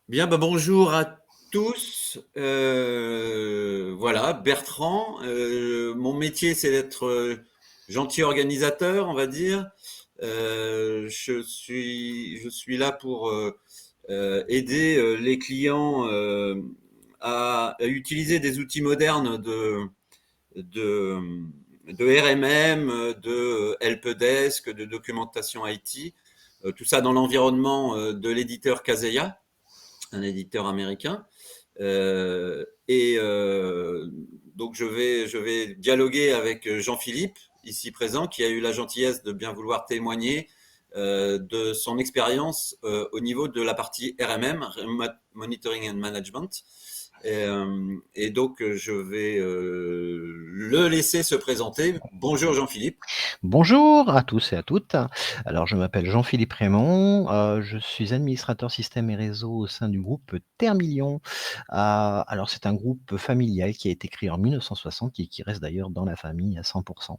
Bien, bonjour à tous. Voilà, Bertrand. Mon métier, c'est d'être gentil organisateur, on va dire. Je suis là pour aider les clients à utiliser des outils modernes de, de RMM, de helpdesk, de documentation IT. Tout ça dans l'environnement de l'éditeur Kaseya, un éditeur américain. Donc je vais dialoguer avec Jean-Philippe, ici présent, qui a eu la gentillesse de bien vouloir témoigner de son expérience au niveau de la partie RMM, Monitoring and Management. Et donc, je vais le laisser se présenter. Bonjour Jean-Philippe. Bonjour à tous et à toutes. Alors, je m'appelle Jean-Philippe Raymond. Je suis administrateur système et réseau au sein du groupe Termillion. Alors, c'est un groupe familial qui a été créé en 1960 et qui reste d'ailleurs dans la famille à 100%.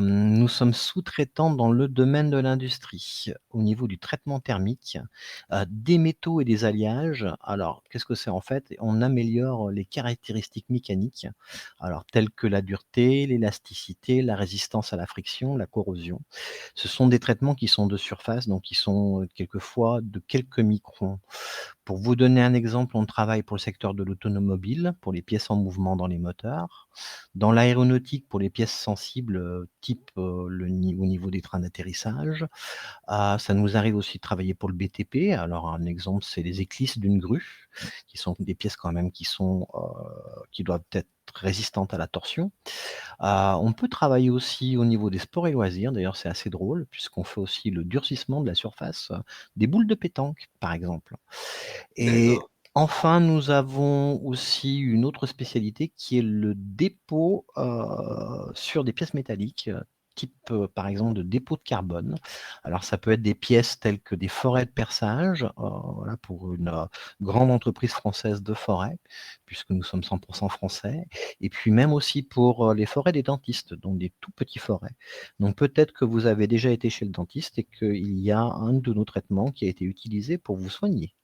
Nous sommes sous-traitants dans le domaine de l'industrie, au niveau du traitement thermique, des métaux et des alliages. Alors, qu'est-ce que c'est en fait? On améliore les caractéristiques mécaniques, alors telles que la dureté, l'élasticité, la résistance à la friction, la corrosion. Ce sont des traitements qui sont de surface, donc qui sont quelquefois de quelques microns. Pour vous donner un exemple, on travaille pour le secteur de l'automobile, pour les pièces en mouvement dans les moteurs, dans l'aéronautique pour les pièces sensibles, type, au niveau des trains d'atterrissage. Ça nous arrive aussi de travailler pour le BTP. Alors un exemple, c'est les éclisses d'une grue, qui sont des pièces quand même qui doivent être résistantes à la torsion. On peut travailler aussi au niveau des sports et loisirs. D'ailleurs, c'est assez drôle puisqu'on fait aussi le durcissement de la surface, des boules de pétanque, par exemple. Et D'accord. enfin, nous avons aussi une autre spécialité qui est le dépôt, sur des pièces métalliques, type, par exemple, de dépôt de carbone. Alors ça peut être des pièces telles que des forêts de perçage, voilà, pour une, grande entreprise française de forêt, puisque nous sommes 100% français, et puis même aussi pour, les forêts des dentistes, donc des tout petits forêts. Donc peut-être que vous avez déjà été chez le dentiste et qu'il y a un de nos traitements qui a été utilisé pour vous soigner.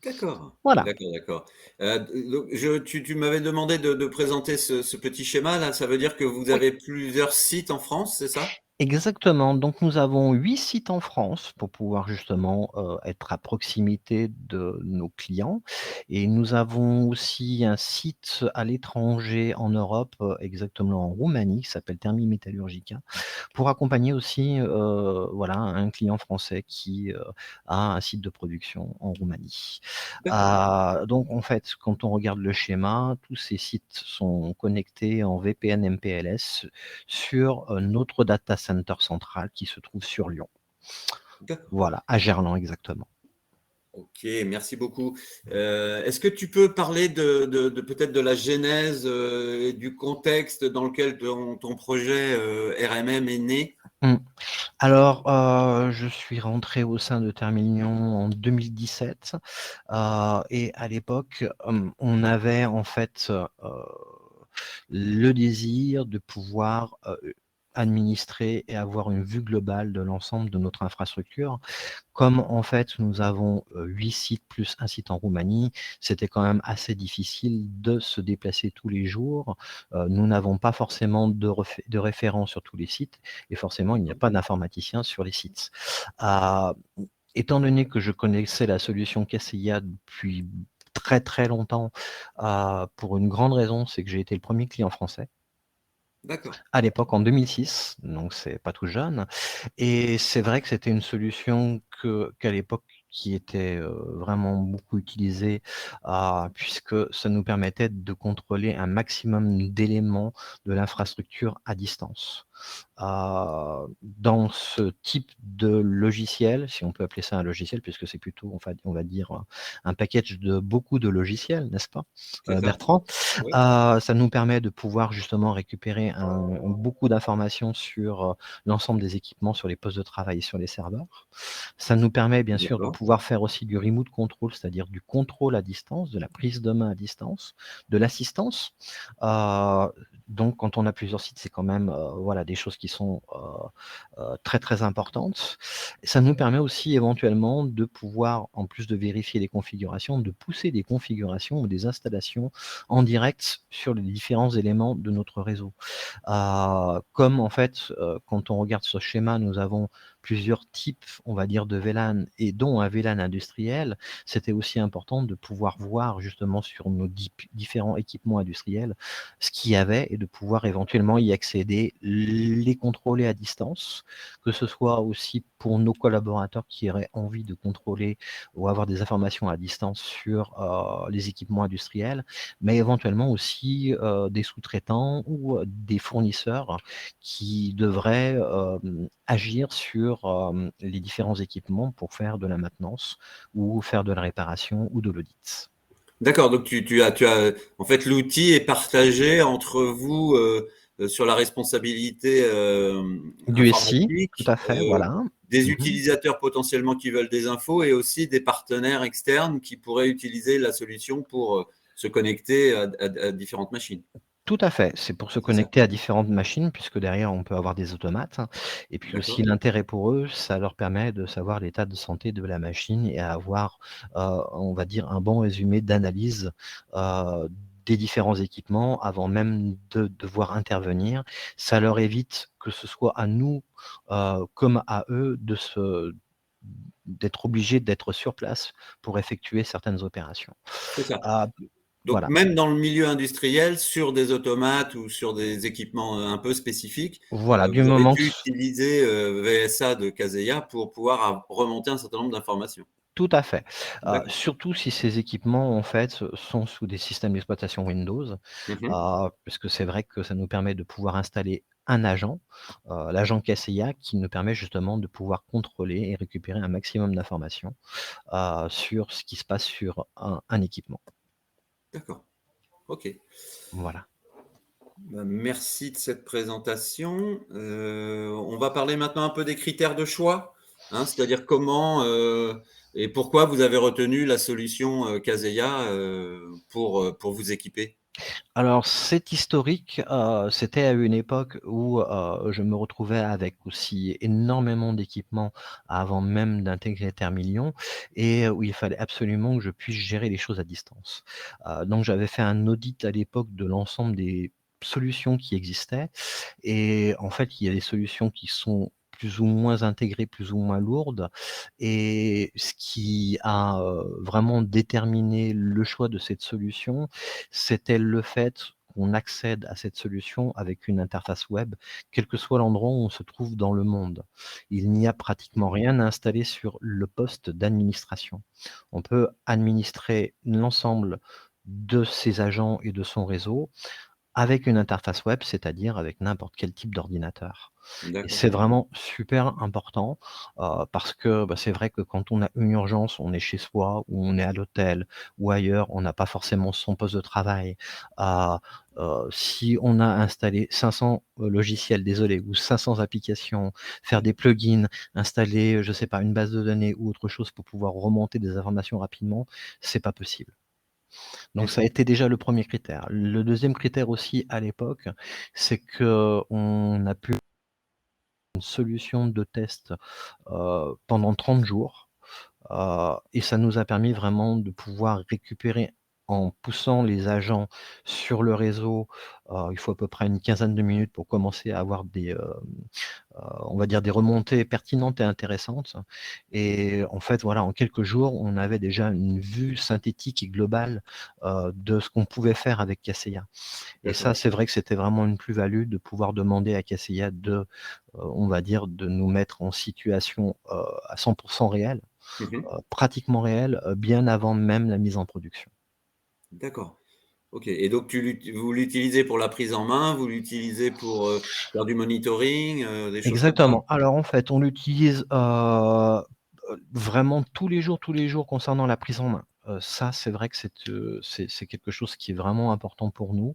D'accord, Voilà. d'accord, d'accord. Donc tu m'avais demandé de présenter ce petit schéma là. Ça veut dire que vous Oui. avez plusieurs sites en France, c'est ça? Exactement, donc nous avons 8 sites en France pour pouvoir justement, être à proximité de nos clients, et nous avons aussi un site à l'étranger en Europe, exactement en Roumanie, qui s'appelle Thermi Metallurgica, pour accompagner aussi, voilà, un client français qui, a un site de production en Roumanie. D'accord. Donc en fait, quand on regarde le schéma, tous ces sites sont connectés en VPN MPLS sur, notre data center central qui se trouve sur Lyon. D'accord. Voilà, à Gerland exactement. Ok, merci beaucoup. Est-ce que tu peux parler de peut-être de la genèse et du contexte dans lequel ton projet RMM est né? Mmh. Alors, je suis rentré au sein de Terminion en 2017, et à l'époque, on avait en fait, le désir de pouvoir, administrer et avoir une vue globale de l'ensemble de notre infrastructure. Comme en fait nous avons, 8 sites plus un site en Roumanie, c'était quand même assez difficile de se déplacer tous les jours. Nous n'avons pas forcément de référents sur tous les sites, et forcément il n'y a pas d'informaticien sur les sites. Heu, Étant donné que je connaissais la solution Kaseya depuis très, très longtemps, pour une grande raison, c'est que j'ai été le premier client français D'accord. à l'époque en 2006, donc c'est pas tout jeune. Et c'est vrai que c'était une solution qu'à l'époque qui était, vraiment beaucoup utilisée, puisque ça nous permettait de contrôler un maximum d'éléments de l'infrastructure à distance. Dans ce type de logiciel, si on peut appeler ça un logiciel, puisque c'est plutôt, on va dire, un package de beaucoup de logiciels, n'est-ce pas, C'est ça. Bertrand? Oui. Ça nous permet de pouvoir justement récupérer beaucoup d'informations sur, l'ensemble des équipements sur les postes de travail et sur les serveurs. Ça nous permet bien sûr de D'accord. pouvoir faire aussi du remote control, c'est-à-dire du contrôle à distance, de la prise de main à distance, de l'assistance. Donc quand on a plusieurs sites, c'est quand même, voilà, des choses qui qui sont très, très importantes. Ça nous permet aussi éventuellement de pouvoir, en plus de vérifier les configurations, de pousser des configurations ou des installations en direct sur les différents éléments de notre réseau. Comme en fait, quand on regarde ce schéma, nous avons plusieurs types, on va dire, de VLAN et dont un VLAN industriel, c'était aussi important de pouvoir voir justement sur nos différents équipements industriels ce qu'il y avait et de pouvoir éventuellement y accéder, les contrôler à distance, que ce soit aussi pour nos collaborateurs qui auraient envie de contrôler ou avoir des informations à distance sur les équipements industriels, mais éventuellement aussi des sous-traitants ou des fournisseurs qui devraient agir sur les différents équipements pour faire de la maintenance ou faire de la réparation ou de l'audit. D'accord, donc en fait, l'outil est partagé entre vous sur la responsabilité Du SI, tout informatique, à fait, voilà. des Mhm. utilisateurs potentiellement qui veulent des infos et aussi des partenaires externes qui pourraient utiliser la solution pour se connecter à différentes machines. Tout à fait, c'est pour se C'est ça? connecter à différentes machines puisque derrière on peut avoir des automates, hein. Et puis aussi D'accord. l'intérêt pour eux, ça leur permet de savoir l'état de santé de la machine et à avoir, on va dire un bon résumé d'analyse, heu, des différents équipements avant même de devoir intervenir. Ça leur évite que ce soit à nous, comme à eux d'être obligés d'être sur place pour effectuer certaines opérations. C'est ça. Ah, Donc, voilà. même dans le milieu industriel, sur des automates ou sur des équipements un peu spécifiques, Voilà, du vous avez moment que pu utiliser VSA de Kaseya pour pouvoir remonter un certain nombre d'informations. tout à fait. D'accord. Surtout si ces équipements, en fait, sont sous des systèmes d'exploitation Windows, Mhm. parce que c'est vrai que ça nous permet de pouvoir installer un agent, l'agent Kaseya qui nous permet justement de pouvoir contrôler et récupérer un maximum d'informations, sur ce qui se passe sur un équipement. D'accord. OK. Voilà. Ben, merci de cette présentation. On va parler maintenant un peu des critères de choix, hein, c'est-à-dire comment et pourquoi vous avez retenu la solution Kaseya pour vous équiper. Alors c'est historique, c'était à une époque où, je me retrouvais avec aussi énormément d'équipements avant même d'intégrer Termillion et où il fallait absolument que je puisse gérer les choses à distance. Donc j'avais fait un audit à l'époque de l'ensemble des solutions qui existaient et en fait, il y a des solutions qui sont plus ou moins intégrées, plus ou moins lourdes et ce qui a, vraiment déterminé le choix de cette solution, c'était le fait qu'on accède à cette solution avec une interface web, quel que soit l'endroit où on se trouve dans le monde. Il n'y a pratiquement rien à installer sur le poste d'administration. On peut administrer l'ensemble de ses agents et de son réseau avec une interface web, c'est-à-dire avec n'importe quel type d'ordinateur. Et D'accord. c'est vraiment super important, parce que, bah, c'est vrai que quand on a une urgence, on est chez soi ou on est à l'hôtel ou ailleurs, on n'a pas forcément son poste de travail. Heu Si on a installé 500, logiciels, désolé, ou 500 applications, faire Ouais. des plugins, installer, je sais pas, une base de données ou autre chose pour pouvoir remonter des informations rapidement, c'est pas possible. Donc ça a Mhm. été déjà le premier critère. Le deuxième critère aussi à l'époque, c'est qu'on a pu une solution de test, pendant 30 jours, et ça nous a permis vraiment de pouvoir récupérer en poussant les agents sur le réseau, il faut à peu près une quinzaine de minutes pour commencer à avoir on va dire des remontées pertinentes et intéressantes et en fait, voilà, en quelques jours, on avait déjà une vue synthétique et globale, de ce qu'on pouvait faire avec Kaseya et ça, D'accord. c'est vrai que c'était vraiment une plus-value de pouvoir demander à Kaseya on va dire, de nous mettre en situation, à 100 réelle, Mhm. pratiquement réelle, bien avant même la mise en production. D'accord. OK. Et donc vous l'utilisez pour la prise en main, vous l'utilisez pour faire du monitoring, des choses comme ça? Exactement. Alors en fait, on l'utilise, vraiment tous les jours concernant la prise en main. Ça, c'est vrai que c'est quelque chose qui est vraiment important pour nous,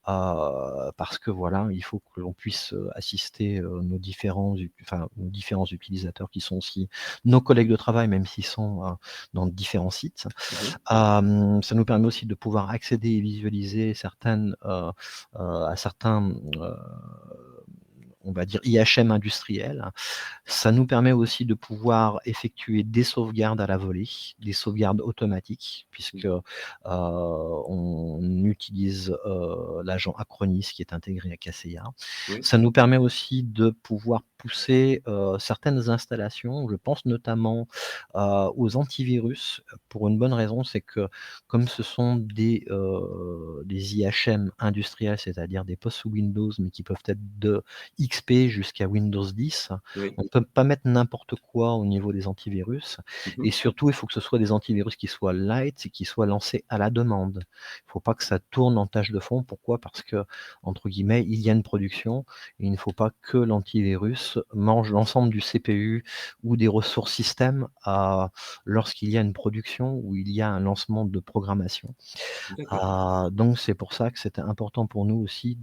parce que voilà, il faut que l'on puisse, assister, nos différents utilisateurs qui sont aussi nos collègues de travail, même s'ils sont, dans différents sites. Mhm. Ça nous permet aussi de pouvoir accéder et visualiser certaines, à certains, on va dire IHM industriel. Ça nous permet aussi de pouvoir effectuer des sauvegardes à la volée, des sauvegardes automatiques puisque, on utilise, l'agent Acronis qui est intégré à Kaseya. Oui, Ça nous permet aussi de pouvoir pousser, certaines installations. Je pense notamment, aux antivirus, pour une bonne raison, c'est que comme ce sont des IHM industriels, c'est-à-dire des postes sous Windows, mais qui peuvent être de XP jusqu'à Windows 10, oui. on ne peut pas mettre n'importe quoi au niveau des antivirus et Mhm. surtout, il faut que ce soit des antivirus qui soient light et qui soient lancés à la demande. Il ne faut pas que ça tourne en tâche de fond. Pourquoi? Parce que entre guillemets, «il y a une production» et il ne faut pas que l'antivirus mange l'ensemble du CPU ou des ressources système lorsqu'il y a une production ou il y a un lancement de programmation. D'accord. Donc c'est pour ça que c'était important pour nous aussi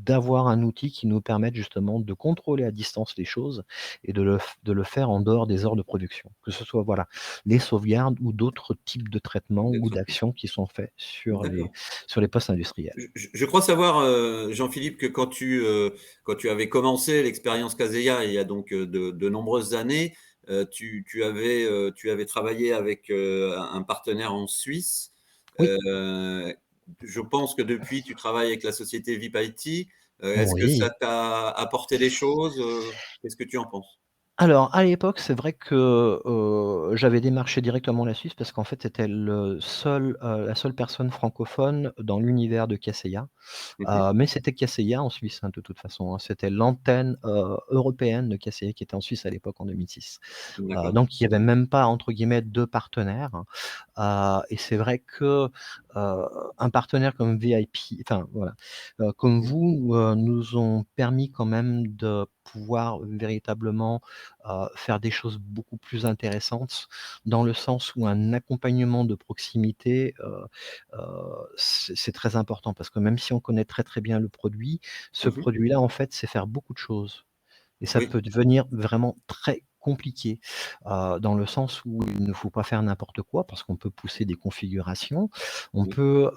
d'avoir un outil qui nous permette justement de contrôler à distance les choses et de le faire en dehors des heures de production. Que ce soit, voilà, les sauvegardes ou d'autres types de traitements ou D'accord. d'actions qui sont faits D'accord. sur les postes industriels. Je crois savoir, Jean-Philippe, que quand tu avais commencé l'expérience Kaseya, il y a donc de nombreuses années, tu avais travaillé avec un partenaire en Suisse. Oui, Euh, je pense que depuis, tu travailles avec la société VIP IT. Est-ce que ça oui. t'a apporté des choses? Qu'est-ce que tu en penses? Alors, à l'époque, c'est vrai que, j'avais démarché directement la Suisse parce qu'en fait, c'était la seule personne francophone dans l'univers de Kaseya. Mhm. Mais c'était Kaseya en Suisse, hein, de toute façon, hein. C'était l'antenne, européenne de Kaseya qui était en Suisse à l'époque en 2006. D'accord. Donc il y avait même pas entre guillemets 2 partenaires, et c'est vrai que, heu, un partenaire comme VIP, enfin voilà, comme vous, nous ont permis quand même de pouvoir véritablement, faire des choses beaucoup plus intéressantes, dans le sens où un accompagnement de proximité, c'est très important parce que même si on connaît très, très bien le produit, ce Mhm. produit-là, en fait, c'est faire beaucoup de choses. Et ça Oui, peut devenir vraiment très compliqué, dans le sens où il ne faut pas faire n'importe quoi parce qu'on peut pousser des configurations. On oui. peut,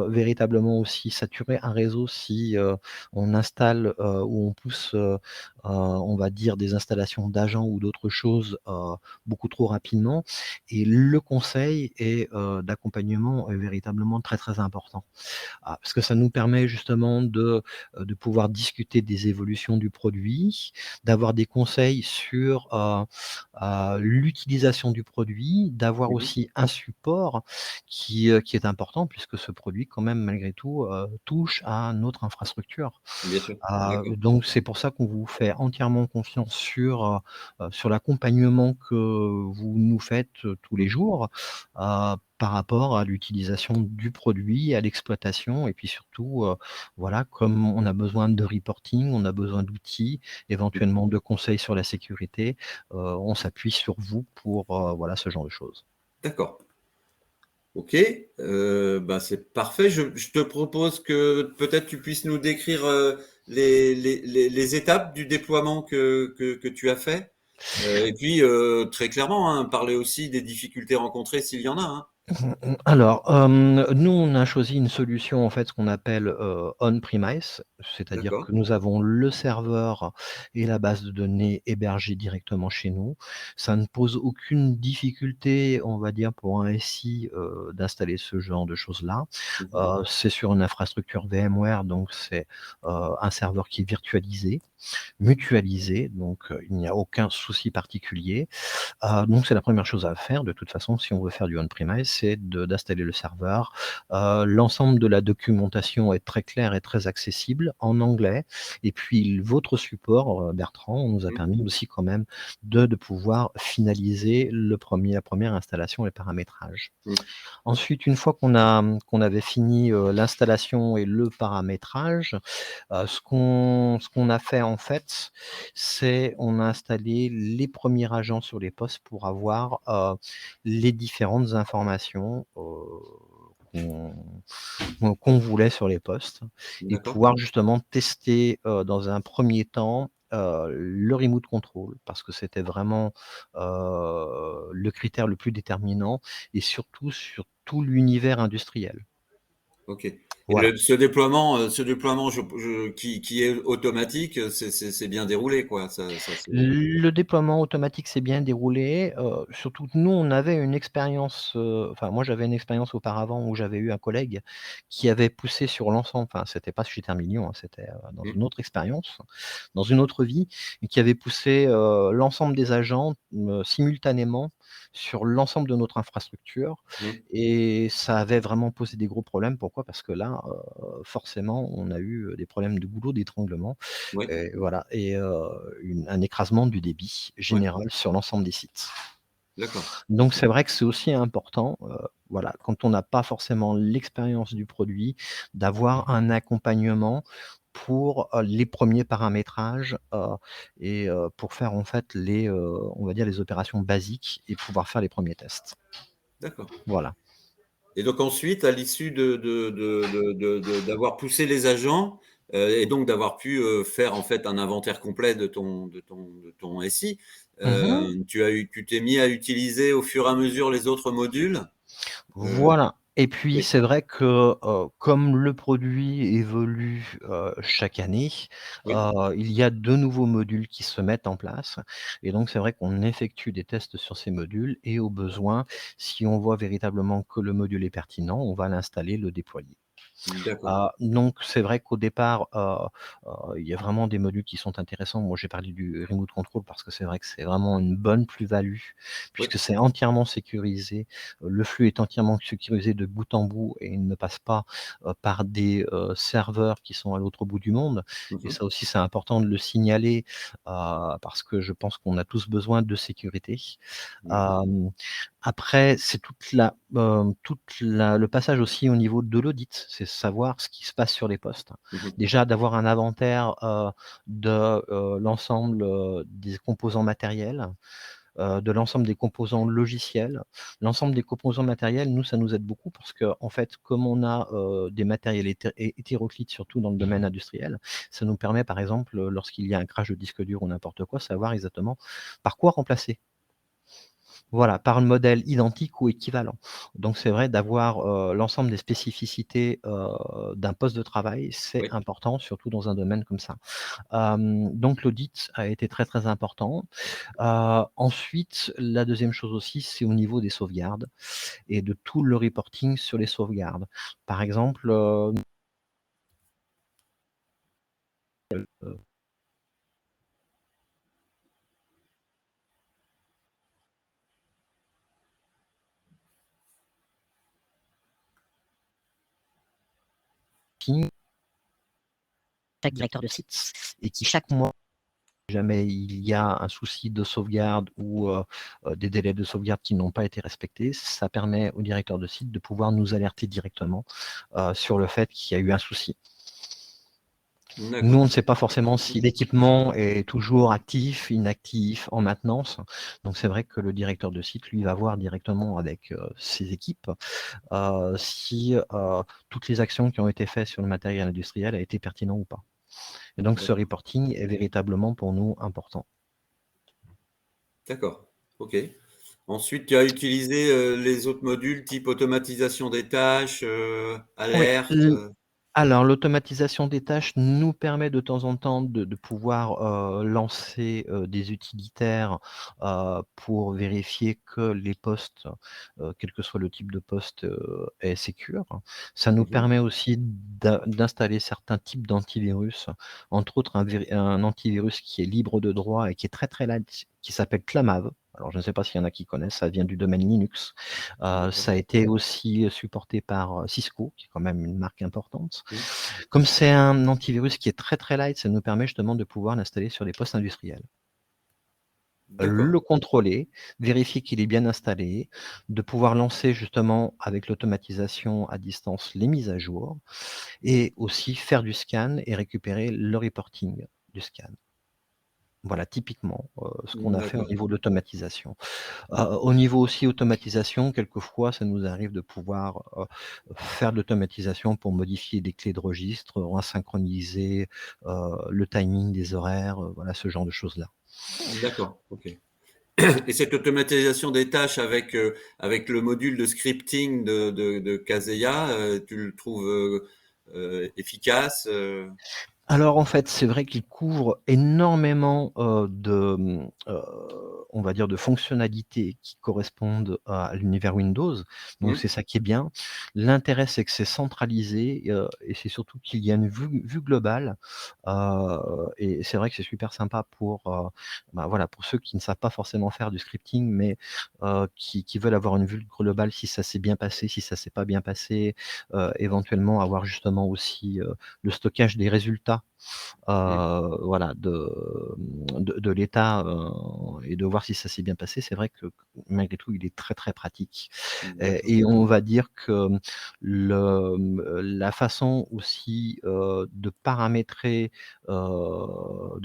véritablement aussi saturer un réseau si, on installe, ou on pousse, on va dire des installations d'agents ou d'autres choses, beaucoup trop rapidement et le conseil et d'accompagnement est véritablement très, très important. Parce que ça nous permet justement de pouvoir discuter des évolutions du produit, d'avoir des conseils sur, l'utilisation du produit, d'avoir Mhm. aussi un support qui est important puisque ce produit quand même malgré tout, touche à notre infrastructure. Bien sûr. D'accord. Donc c'est pour ça qu'on vous fait entièrement confiance sur l'accompagnement que vous nous faites, tous les Mhm. jours, par rapport à l'utilisation du produit, à l'exploitation et puis surtout, voilà, comme on a besoin de reporting, on a besoin d'outils, éventuellement de conseils sur la sécurité, on s'appuie sur vous pour, voilà, ce genre de choses. D'accord. Ok, bah c'est parfait. Je te propose que peut-être tu puisses nous décrire les étapes du déploiement que tu as fait. Et puis, très clairement, hein, parler aussi des difficultés rencontrées s'il y en a, hein. Alors, nous, on a choisi une solution, en fait, ce qu'on appelle, on premise, c'est-à-dire D'accord. que nous avons le serveur et la base de données hébergés directement chez nous. Ça ne pose aucune difficulté, on va dire, pour un SI, d'installer ce genre de choses-là. Mhm. C'est sur une infrastructure VMware, donc c'est, un serveur qui est virtualisé, mutualisé, donc il n'y a aucun souci particulier. Donc c'est la première chose à faire de toute façon si on veut faire du on-premise, c'est d'installer le serveur. L'ensemble de la documentation est très claire et très accessible en anglais et puis votre support, Bertrand, nous a Mhm. permis aussi quand même de pouvoir finaliser la première installation et paramétrage. Mhm. Ensuite, une fois qu'on avait fini, l'installation et le paramétrage, ce qu'on a fait en fait, c'est on a installé les premiers agents sur les postes pour avoir, les différentes informations, qu'on qu'on voulait sur les postes et D'accord. pouvoir justement tester, dans un premier temps, le remote control parce que c'était vraiment, le critère le plus déterminant et surtout sur tout l'univers industriel. Ok. Et Voilà. ce déploiement qui est automatique, c'est bien déroulé, quoi. Le déploiement automatique s'est bien déroulé, surtout que nous, on avait une expérience, enfin moi j'avais une expérience auparavant où j'avais eu un collègue qui avait poussé sur l'ensemble, enfin c'était pas chez Termilion, hein, c'était, dans Mmh, une autre expérience, dans une autre vie et qui avait poussé, l'ensemble des agents, simultanément sur l'ensemble de notre infrastructure mmh, et ça avait vraiment posé des gros problèmes. Pourquoi? Parce que là, forcément on a eu, des problèmes de goulot d'étranglement oui, et voilà et un écrasement du débit oui, général sur l'ensemble des sites. d'accord. Donc c'est vrai que c'est aussi important, voilà, quand on n'a pas forcément l'expérience du produit, d'avoir un accompagnement pour, les premiers paramétrages, et pour faire en fait les, on va dire les opérations basiques et pouvoir faire les premiers tests. D'accord. Voilà. Et donc ensuite, à l'issue d'avoir poussé les agents, et donc d'avoir pu, faire en fait un inventaire complet de ton SI, Mmh. tu t'es mis à utiliser au fur et à mesure les autres modules? Heu, Voilà et puis oui, c'est vrai que, comme le produit évolue, chaque année, oui. il y a de nouveaux modules qui se mettent en place et donc c'est vrai qu'on effectue des tests sur ces modules et au besoin, si on voit véritablement que le module est pertinent, on va l'installer, le déployer. D'accord. Donc c'est vrai qu'au départ, il y a vraiment des modules qui sont intéressants. Moi, j'ai parlé du remote control parce que c'est vrai que c'est vraiment une bonne plus-value Oui. puisque c'est entièrement sécurisé. Le flux est entièrement sécurisé de bout en bout et il ne passe pas, par des, serveurs qui sont à l'autre bout du monde Mmh et mh. ça aussi, c'est important de le signaler, parce que je pense qu'on a tous besoin de sécurité. D'accord. Hem Après, c'est toute la le passage aussi au niveau de l'audit, c'est savoir ce qui se passe sur les postes. Mmh mh. Déjà d'avoir un inventaire, de, l'ensemble, des composants matériels, de l'ensemble des composants logiciels. L'ensemble des composants matériels, nous, ça nous aide beaucoup parce qu'en fait, comme on a, des matériels hétéroclites, surtout dans le domaine industriel, ça nous permet, par exemple, lorsqu'il y a un crash de disque dur ou n'importe quoi, savoir exactement par quoi remplacer. Voilà, par un modèle identique ou équivalent. Donc c'est vrai d'avoir, l'ensemble des spécificités, d'un poste de travail, c'est Oui. important, surtout dans un domaine comme ça. Donc l'audit a été très, très important. Ensuite, la deuxième chose aussi, c'est au niveau des sauvegardes et de tout le reporting sur les sauvegardes. Par exemple, chaque directeur de site et qui chaque mois jamais il y a un souci de sauvegarde ou des délais de sauvegarde qui n'ont pas été respectés, ça permet au directeur de site de pouvoir nous alerter directement, sur le fait qu'il y a eu un souci. Nous, D'accord. on ne sait pas forcément si l'équipement est toujours actif, inactif, en maintenance. Donc c'est vrai que le directeur de site, lui, va voir directement avec, ses équipes, si, toutes les actions qui ont été faites sur le matériel industriel a été pertinent ou pas. Et donc ce D'accord. reporting est véritablement pour nous important. D'accord. OK. Ensuite, tu as utilisé, les autres modules type automatisation des tâches, Oui, alerte, alors l'automatisation des tâches nous permet de temps en temps de pouvoir, lancer, des utilitaires, pour vérifier que les postes, quel que soit le type de poste, est sécure. Ça nous mmh mh. permet aussi d'installer certains types d'antivirus, entre autres un antivirus qui est libre de droit et qui est très, très light, qui s'appelle Clamav. Alors je ne sais pas s'il y en a qui connaissent, ça vient du domaine Linux. D'accord. Ça a été aussi supporté par, Cisco, qui est quand même une marque importante. Mmh. Comme c'est un antivirus qui est très, très light, ça nous permet justement de pouvoir l'installer sur les postes industriels. D'accord. Le contrôler, vérifier qu'il est bien installé, de pouvoir lancer justement avec l'automatisation à distance les mises à jour et aussi faire du scan et récupérer le reporting du scan. Voilà typiquement, ce qu'on a fait au D'accord. niveau de l'automatisation. Au niveau aussi automatisation, quelquefois, ça nous arrive de pouvoir, faire de l'automatisation pour modifier des clés de registre, resynchroniser, le timing des horaires, voilà ce genre de choses-là. D'accord. OK. Et cette automatisation des tâches avec le module de scripting de Kaseya, tu le trouves, efficace. Alors en fait, c'est vrai qu'il couvre énormément, on va dire de fonctionnalités qui correspondent à l'univers Windows, donc Mmh, c'est ça qui est bien. L'intérêt, c'est que c'est centralisé, et c'est surtout qu'il y a une vue globale, et c'est vrai que c'est super sympa pour, bah, voilà, pour ceux qui ne savent pas forcément faire du scripting, mais qui veulent avoir une vue globale si ça s'est bien passé, si ça s'est pas bien passé, éventuellement avoir justement aussi, le stockage des résultats, mmh, voilà, de l'état, et de voir si ça s'est bien passé. C'est vrai que malgré tout, il est très, très pratique, d'accord. et on va dire que la façon aussi, de paramétrer, moi,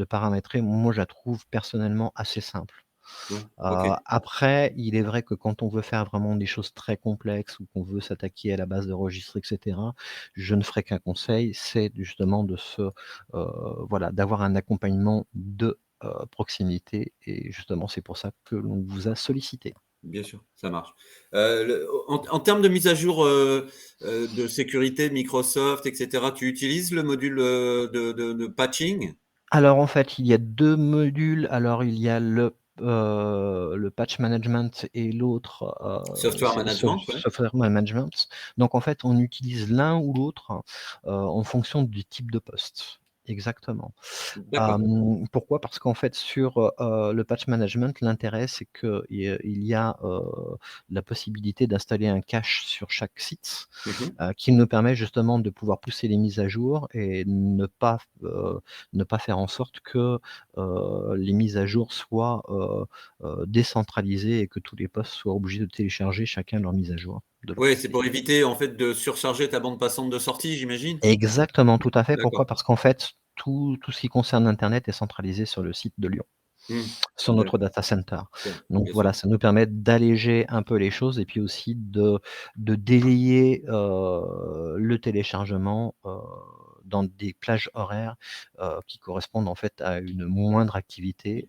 je la trouve personnellement assez simple. Ouais, OK. Après, il est vrai que quand on veut faire vraiment des choses très complexes ou qu'on veut s'attaquer à la base de registres et cetera, je ne ferai qu'un conseil, c'est justement voilà, d'avoir un accompagnement de, proximité, et justement, c'est pour ça que l'on vous a sollicité. Bien sûr, ça marche. En termes de mise à jour, de sécurité Microsoft et cetera, tu utilises le module, de patching? Alors, en fait, il y a 2 modules. Alors, il y a le patch management et l'autre, Software c'est le management, ouais. software management. Donc en fait, on utilise l'un ou l'autre, en fonction du type de poste. Exactement. D'accord. Pourquoi? Parce qu'en fait sur, le patch management, l'intérêt c'est qu'il y a la possibilité d'installer un cache sur chaque site, Mmh. qui nous permet justement de pouvoir pousser les mises à jour et ne pas faire en sorte que, les mises à jour soient, décentralisées et que tous les postes soient obligés de télécharger chacun leur mise à jour de leur Ouais, c'est côté. pour éviter, en fait, de surcharger ta bande passante de sortie, j'imagine? Exactement, tout à fait. D'accord. Pourquoi? Parce qu'en fait, tout ce qui concerne internet est centralisé sur le site de Lyon, Mmh. sur notre D'accord. data center. Ouais, Donc bien sûr. voilà, ça nous permet d'alléger un peu les choses et puis aussi de délayer, le téléchargement, dans des plages horaires, qui correspondent en fait à une moindre activité,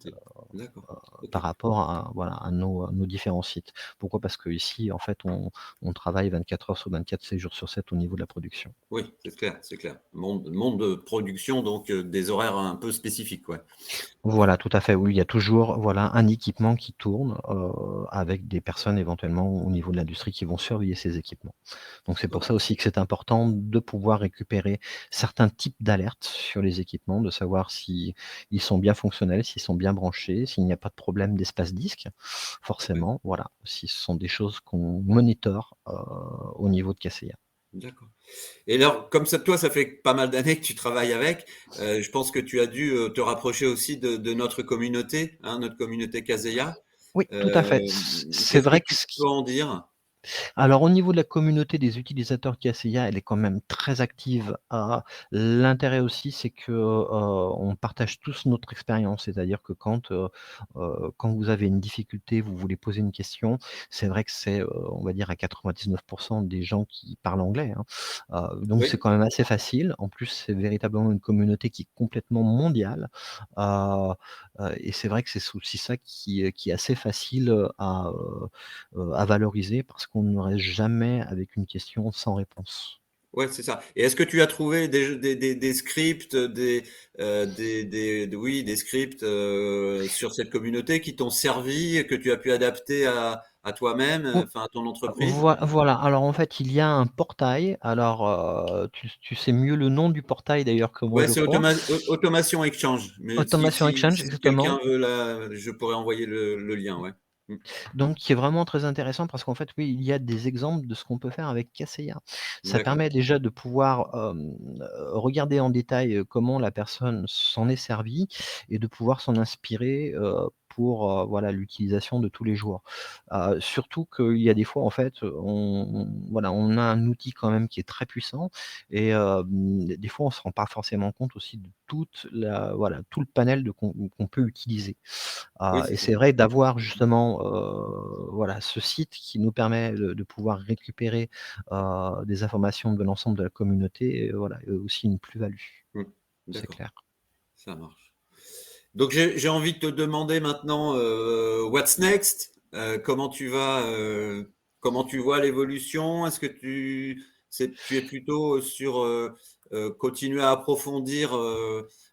D'accord. OK. par rapport à voilà, à nos différents sites. Pourquoi? Parce qu'ici, en fait, on travaille 24 heures sur 24, 7 jours sur 7 au niveau de la production. Oui, c'est clair, c'est clair. Monde de production, donc des horaires un peu spécifiques, ouais. Voilà, tout à fait, oui, il y a toujours, voilà, un équipement qui tourne, avec des personnes éventuellement au niveau de l'industrie qui vont surveiller ces équipements. Donc c'est pour OK. ça aussi que c'est important de pouvoir récupérer certains types d'alertes sur les équipements, de savoir si ils sont bien fonctionnels, s'ils sont bien branchés, s'il n'y a pas de problème d'espace disque, Ouais, forcément, voilà. Si ce sont des choses qu'on monitore, au niveau de Cassia. d'accord. Et alors, comme ça, toi, ça fait pas mal d'années que tu travailles avec, je pense que tu as dû, te rapprocher aussi de notre communauté, hein, notre communauté Kaseya. Oui, tout à fait. C'est Qu'est-ce que vrai que tu peux en dire? alors au niveau de la communauté des utilisateurs Kaseya, elle est quand même très active. L'intérêt aussi, c'est que, on partage tous notre expérience. C'est-à-dire que quand vous avez une difficulté, vous voulez poser une question, c'est vrai que c'est, on va dire à 99 des gens qui parlent anglais, hein. Donc c'est Oui, quand même assez facile. En plus, c'est véritablement une communauté qui est complètement mondiale. Heu et c'est vrai que c'est aussi ça qui est assez facile, à valoriser parce qu'on ne reste jamais avec une question sans réponse. ouais, c'est ça. Et est-ce que tu as trouvé des scripts, oui, des scripts, sur cette communauté qui t'ont servi, que tu as pu adapter à toi-même, Ou enfin à ton entreprise? voilà, alors en fait, il y a un portail. Alors, tu sais mieux le nom du portail d'ailleurs que moi, Ouais, je c'est crois. Automation Exchange, mais Automation Exchange, si quelqu'un exactement. veut je pourrais envoyer le lien, ouais. Mmh, Donc qui est vraiment très intéressant parce qu'en fait, oui, il y a des exemples de ce qu'on peut faire avec Kaseya. Ça d'accord. permet déjà de pouvoir, regarder en détail, comment la personne s'en est servie et de pouvoir s'en inspirer, pour, voilà, l'utilisation de tous les jours. Surtout qu'il y a des fois, en fait, voilà, on a un outil quand même qui est très puissant et des fois, on ne se rend pas forcément compte aussi de voilà, tout le panel qu'on peut utiliser. Oui, Et c'est ça. c'est vrai d'avoir justement, voilà, ce site qui nous permet de pouvoir récupérer, des informations de l'ensemble de la communauté, voilà, aussi une plus-value, Mmh, c'est d'accord, clair. ça marche. Donc j'ai envie de te demander maintenant, what's next? Comment tu vois l'évolution? Est-ce que tu es plutôt sur continuer à approfondir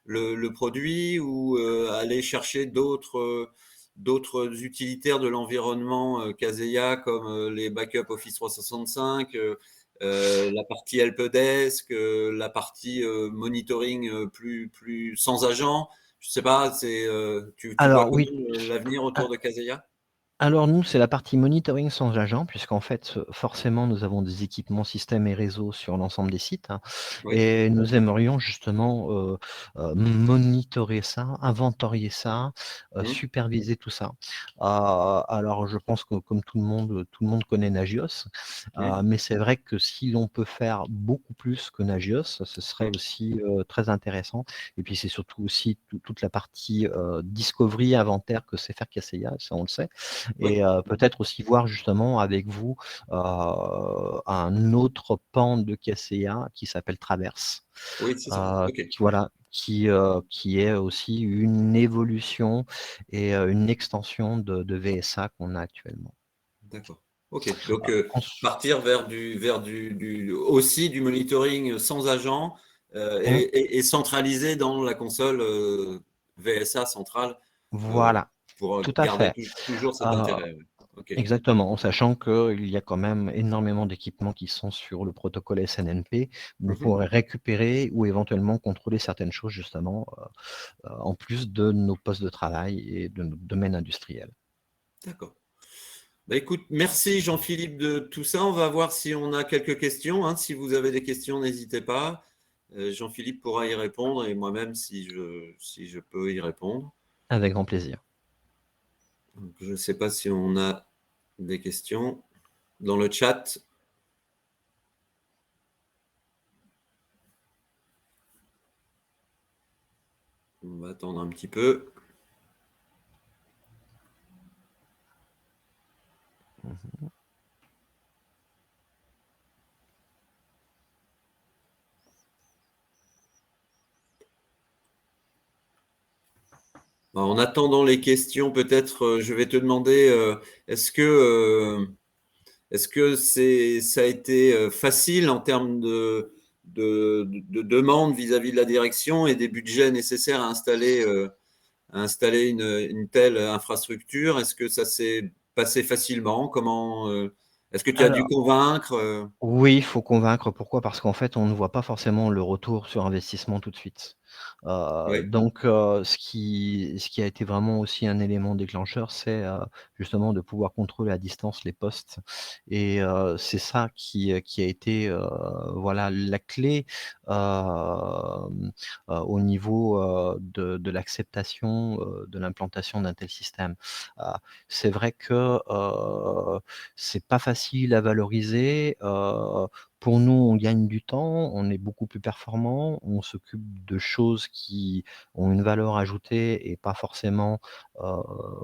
le produit ou aller chercher d'autres utilitaires de l'environnement Kaseya comme les backups Office 365, la partie helpdesk, la partie monitoring plus sans agent. Je sais pas, tu vois Alors comment oui, l'avenir autour de Kaseya? alors nous, c'est la partie monitoring sans agent, puisqu'en fait, forcément, nous avons des équipements systèmes et réseaux sur l'ensemble des sites, hein, Oui. et nous aimerions justement, monitorer ça, inventorier ça, Mmh. superviser tout ça. Alors je pense que comme tout le monde connaît Nagios, Mmh. mais c'est vrai que si l'on peut faire beaucoup plus que Nagios, ce serait Mmh. aussi, très intéressant, et puis c'est surtout aussi toute la partie, discovery, inventaire que sait faire Kaseya, ça on le sait. Oui. Et peut-être aussi voir justement avec vous, un autre pan de KCA qui s'appelle Traverse, Oui, c'est ça. OK. qui voilà, qui est aussi une évolution et une extension de VSA qu'on a actuellement. D'accord. OK. Donc, Ensu partir vers aussi du monitoring sans agent, mmh, et centralisé dans la console, VSA centrale, heu, voilà, pour tout à garder fait. toujours Heu cet intérêt, ouais. OK. Exactement, en sachant qu'il y a quand même énormément d'équipements qui sont sur le protocole SNMP, où on Mmh mh. pourrait récupérer ou éventuellement contrôler certaines choses justement, en plus de nos postes de travail et de notre domaine industriel. D'accord. Bah, écoute, merci Jean-Philippe de tout ça. On va voir si on a quelques questions, hein. Si vous avez des questions, n'hésitez pas. Jean-Philippe pourra y répondre et moi-même si je peux y répondre. Avec grand plaisir. Donc, je ne sais pas si on a des questions dans le chat. On va attendre un petit peu. Mmh. En attendant les questions, peut-être, je vais te demander, est-ce que, ça a été facile en termes de demande vis-à-vis de la direction et des budgets nécessaires à installer une telle infrastructure? Est-ce que ça s'est passé facilement? Est-ce que tu as dû Alors convaincre? oui, il faut convaincre. Pourquoi? Parce qu'en fait, on ne voit pas forcément le retour sur investissement tout de suite. Oui. Donc ce qui a été vraiment aussi un élément déclencheur, c'est, justement de pouvoir contrôler à distance les postes, et c'est ça qui a été, voilà, la clé, au niveau, de l'acceptation, de l'implantation d'un tel système. Heu, c'est vrai que, c'est pas facile à valoriser. Pour nous, on gagne du temps, on est beaucoup plus performant, on s'occupe de choses qui ont une valeur ajoutée et pas forcément, heu,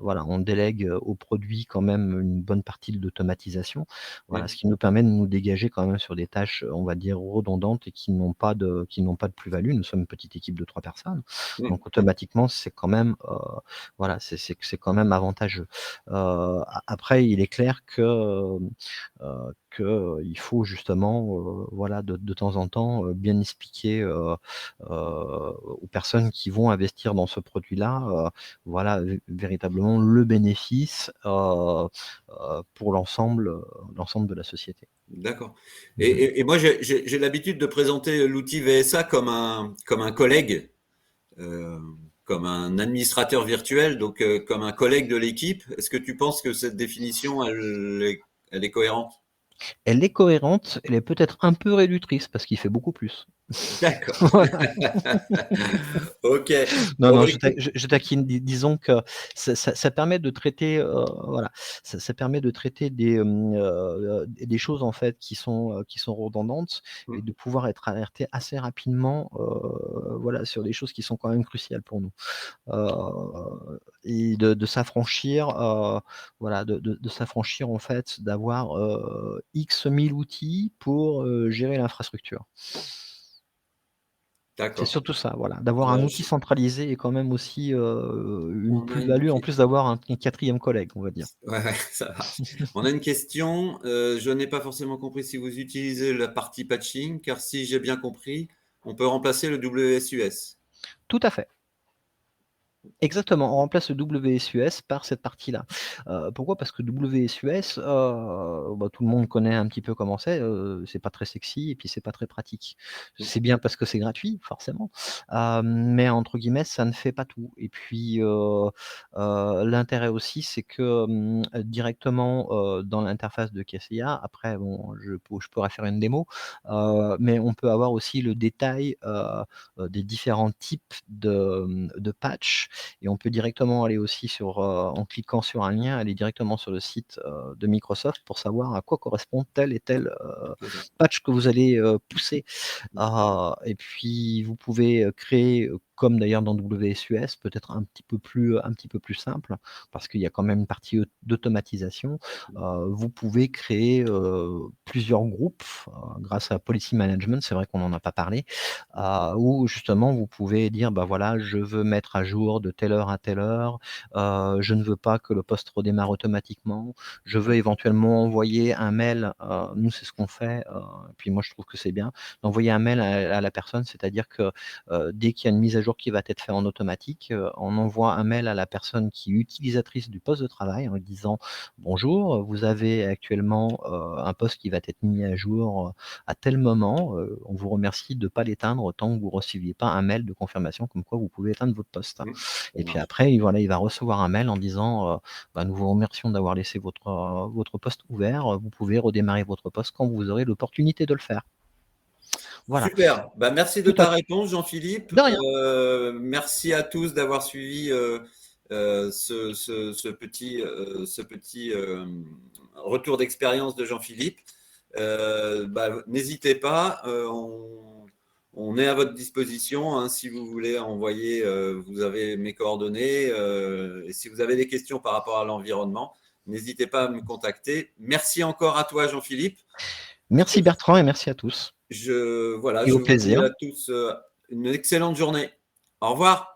voilà, on délègue au produit quand même une bonne partie de l'automatisation. Voilà, Mmh. ce qui nous permet de nous dégager quand même sur des tâches, on va dire redondantes et qui n'ont pas de plus-value. Nous sommes une petite équipe de 3 personnes, Mmh. donc automatiquement, c'est quand même, voilà, c'est quand même avantageux. Après, il est clair qu'il faut justement, voilà, de temps en temps, bien expliquer, aux personnes qui vont investir dans ce produit-là, voilà, véritablement le bénéfice, pour l'ensemble de la société. D'accord. Et, Mmh. et moi, j'ai l'habitude de présenter l'outil VSA comme un collègue, euh, comme un administrateur virtuel, donc comme un collègue de l'équipe. Est-ce que tu penses que cette définition, elle est cohérente? Elle est cohérente, elle est peut-être un peu réductrice parce qu'il fait beaucoup plus. D'accord. Voilà. Ok. Non, Bon, non, bah, je ta écoute, je taquine. Disons que ça permet de traiter, voilà, ça permet de traiter des choses en fait qui sont redondantes, et hmm, de pouvoir être alerté assez rapidement, voilà, sur des choses qui sont quand même cruciales pour nous. Et de s'affranchir, voilà, de s'affranchir en fait, d'avoir, X 1000 outils pour, gérer l'infrastructure. C'est D'accord. surtout ça, voilà, d'avoir un Alors, outil centralisé est quand même aussi, une on a une plus-value en plus d'avoir un 4e collègue, on va dire. ouais, ouais, ça marche. On a une question. Je n'ai pas forcément compris si vous utilisez la partie patching, car si j'ai bien compris, on peut remplacer le WSUS. Tout à fait. Exactement, on remplace le WSUS par cette partie-là. Pourquoi? Parce que WSUS, bah, tout le monde connaît un petit peu comment c'est pas très sexy et puis c'est pas très pratique. C'est bien parce que c'est gratuit, forcément, mais entre guillemets, ça ne fait pas tout et puis, l'intérêt aussi, c'est que, directement, dans l'interface de Cassia, après bon, je pourrais faire une démo, mais on peut avoir aussi le détail, des différents types de patchs et on peut directement aller aussi sur, en cliquant sur un lien, aller directement sur le site, de Microsoft pour savoir à quoi correspond tel et tel, Imposant. patch que vous allez, pousser. Et puis vous pouvez, créer, comme d'ailleurs dans WSUS, peut-être un petit peu plus simple, parce qu'il y a quand même une partie d'automatisation. Vous pouvez créer, plusieurs groupes, grâce à Policy Management, c'est vrai qu'on n'en a pas parlé, où justement vous pouvez dire: «Bah, voilà, je veux mettre à jour de telle heure à telle heure, je ne veux pas que le poste redémarre automatiquement, je veux éventuellement envoyer un mail», nous c'est ce qu'on fait, et puis moi je trouve que c'est bien, d'envoyer un mail à la personne, c'est-à-dire que, dès qu'il y a une mise à jour qui va être faite en automatique, on envoie un mail à la personne qui est utilisatrice du poste de travail en lui disant: «Bonjour, vous avez actuellement, un poste qui va être mis à jour, à tel moment, on vous remercie de ne pas l'éteindre tant que vous ne receviez pas un mail de confirmation comme quoi vous pouvez éteindre votre poste». Ça Et puis marche. après, voilà, il va recevoir un mail en disant, bah, «Nous vous remercions d'avoir laissé votre poste ouvert, vous pouvez redémarrer votre poste quand vous aurez l'opportunité de le faire». Voilà, Super. Bah, merci de tout à ta réponse, Jean-Philippe. de rien. Merci à tous d'avoir suivi ce petit retour d'expérience de Jean-Philippe. Bah, n'hésitez pas, on est à votre disposition, hein, si vous voulez envoyer, vous avez mes coordonnées, et si vous avez des questions par rapport à l'environnement, n'hésitez pas à me contacter. Merci encore à toi, Jean-Philippe. Merci Bertrand et merci à tous Voilà, et je au vous dis plaisir. à tous une excellente journée. Au revoir.